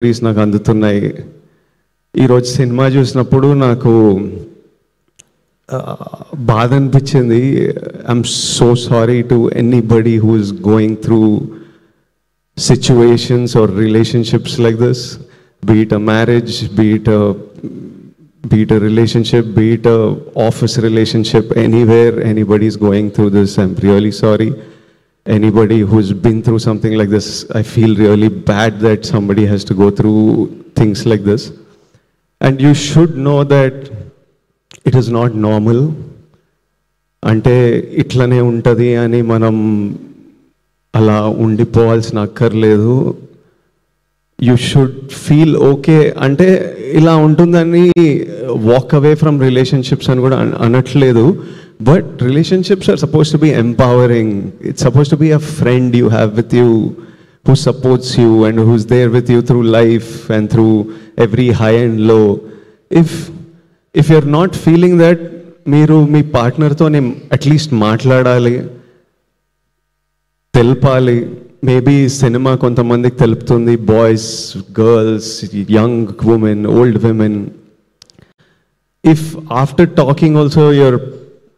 Stories నాకు అందుతున్నాయి. ఈరోజు సినిమా చూసినప్పుడు నాకు బాధ అనిపించింది. I'm so sorry to anybody who is going through situations or relationships like this, be it a marriage, be it a relationship, be it a office relationship, anywhere anybody is going through this, I'm really sorry. Anybody who's been through something like this, I feel really bad that somebody has to go through things like this. And you should know that it is not normal. Ante itlane untadi ani manam అలా ఉండిపోవాల్సిన అక్కర్లేదు. You should feel okay. అంటే ఇలా ఉంటుందని walk away from relationships అని కూడా అనట్లేదు. But relationships are suppose to be empowering. It's suppose to be a friend you have with you who supports you and who's there with you through life and through every high and low. If you're not feeling that, మీరు మీ పార్ట్నర్తో at least మాట్లాడాలి, తెలపాలి. Maybe cinema కొంతమందికి తెలుపుతుంది, boys, girls, young women, old women. If after talking also your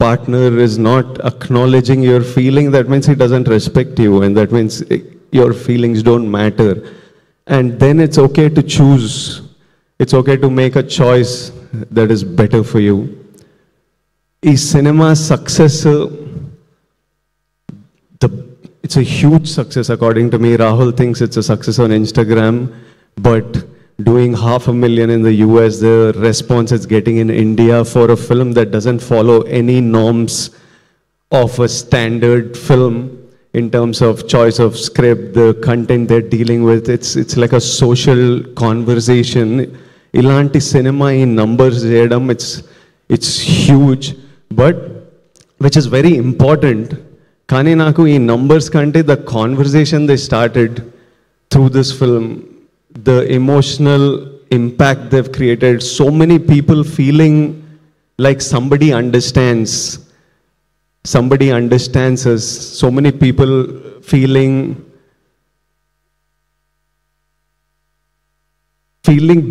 partner is not acknowledging your feeling, that means he doesn't respect you and that means your feelings don't matter. And then it's okay to choose, it's okay to make a choice that is better for you. ఈ cinema success, it's a huge success according to me. Rahul thinks it's a success on Instagram, but doing 500,000 in the US, the response it's getting in India for a film that doesn't follow any norms of a standard film in terms of choice of script, the content they're dealing with, it's like a social conversation. Ilanti cinema in numbers cheyadam, it's huge, but which is very important. కానీ నాకు ఈ numbers కంటే the conversation they started through this film, the emotional impact they've created, so many people feeling like somebody understands us, so many people feeling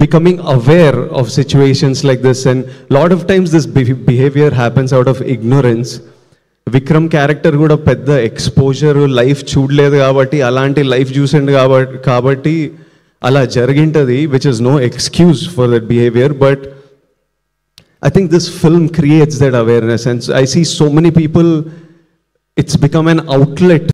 becoming aware of situations like this. And lot of times this behavior happens out of ignorance. Vikram character కూడా పెద్ద exposure life చూడలేదు కాబట్టి, అలాంటి life చూసిండు కాబట్టి అలా జరిగింటుంది, which is no excuse for that behaviour. But I think this film creates that awareness and I see so many people, it's become an outlet